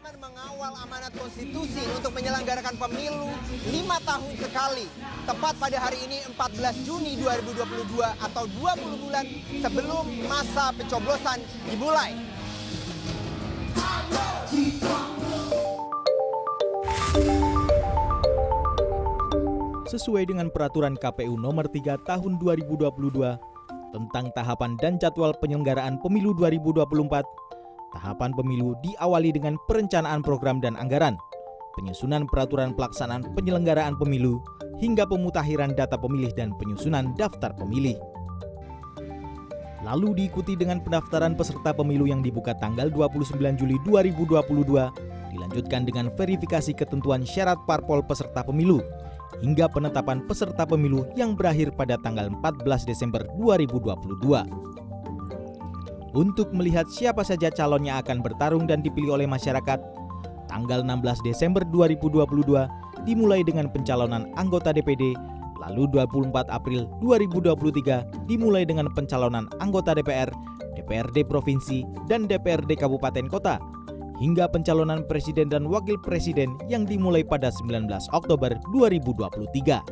Mengawal amanat konstitusi untuk menyelenggarakan pemilu 5 tahun sekali. Tepat pada hari ini 14 Juni 2022 atau 20 bulan sebelum masa pencoblosan dimulai. Sesuai dengan peraturan KPU nomor 3 tahun 2022 tentang tahapan dan jadwal penyelenggaraan pemilu 2024, tahapan pemilu diawali dengan perencanaan program dan anggaran, penyusunan peraturan pelaksanaan penyelenggaraan pemilu, hingga pemutakhiran data pemilih dan penyusunan daftar pemilih. Lalu diikuti dengan pendaftaran peserta pemilu yang dibuka tanggal 29 Juli 2022, dilanjutkan dengan verifikasi ketentuan syarat parpol peserta pemilu, hingga penetapan peserta pemilu yang berakhir pada tanggal 14 Desember 2022. Untuk melihat siapa saja calon yang akan bertarung dan dipilih oleh masyarakat, tanggal 16 Desember 2022 dimulai dengan pencalonan anggota DPD, lalu 24 April 2023 dimulai dengan pencalonan anggota DPR, DPRD Provinsi, dan DPRD Kabupaten Kota, hingga pencalonan Presiden dan Wakil Presiden yang dimulai pada 19 Oktober 2023.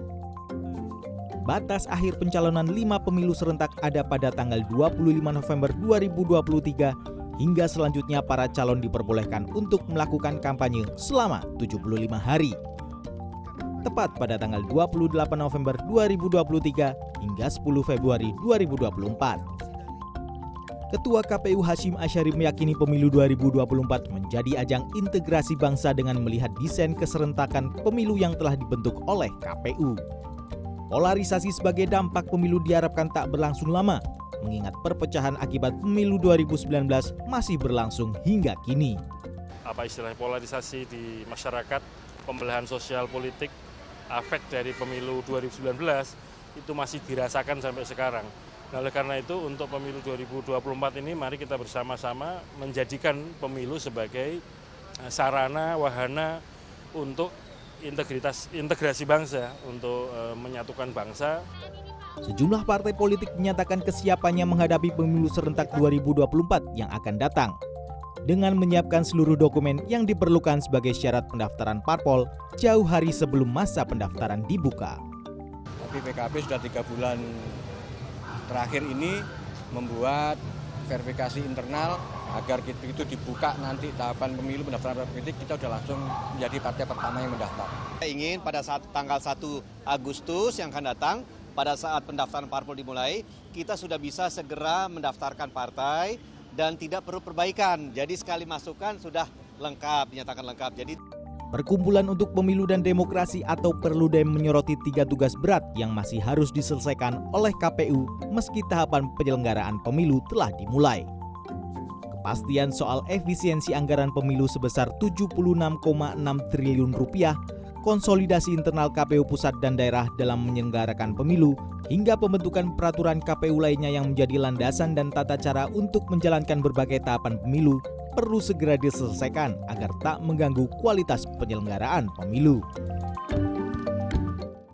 Batas akhir pencalonan 5 pemilu serentak ada pada tanggal 25 November 2023 hingga selanjutnya para calon diperbolehkan untuk melakukan kampanye selama 75 hari. Tepat pada tanggal 28 November 2023 hingga 10 Februari 2024. Ketua KPU Hasyim Asyari meyakini pemilu 2024 menjadi ajang integrasi bangsa dengan melihat desain keserentakan pemilu yang telah dibentuk oleh KPU. Polarisasi sebagai dampak pemilu diharapkan tak berlangsung lama, mengingat perpecahan akibat pemilu 2019 masih berlangsung hingga kini. Apa istilahnya polarisasi di masyarakat, pembelahan sosial politik, efek dari pemilu 2019 itu masih dirasakan sampai sekarang. Nah, oleh karena itu untuk pemilu 2024 ini mari kita bersama-sama menjadikan pemilu sebagai sarana, wahana untuk integrasi bangsa, untuk menyatukan bangsa. Sejumlah partai politik menyatakan kesiapannya menghadapi pemilu serentak 2024 yang akan datang dengan menyiapkan seluruh dokumen yang diperlukan sebagai syarat pendaftaran parpol jauh hari sebelum masa pendaftaran dibuka. Tapi PKB sudah 3 bulan terakhir ini membuat verifikasi internal agar itu dibuka nanti tahapan pemilu pendaftaran politik, kita sudah langsung menjadi partai pertama yang mendaftar. Kita ingin pada saat tanggal 1 Agustus yang akan datang, pada saat pendaftaran parpol dimulai, kita sudah bisa segera mendaftarkan partai dan tidak perlu perbaikan. Jadi sekali masukkan sudah lengkap, dinyatakan lengkap. Perkumpulan untuk Pemilu dan Demokrasi atau Perludem menyoroti 3 tugas berat yang masih harus diselesaikan oleh KPU meski tahapan penyelenggaraan pemilu telah dimulai. Kepastian soal efisiensi anggaran pemilu sebesar 76,6 triliun rupiah, konsolidasi internal KPU pusat dan daerah dalam menyelenggarakan pemilu, hingga pembentukan peraturan KPU lainnya yang menjadi landasan dan tata cara untuk menjalankan berbagai tahapan pemilu perlu segera diselesaikan agar tak mengganggu kualitas penyelenggaraan pemilu.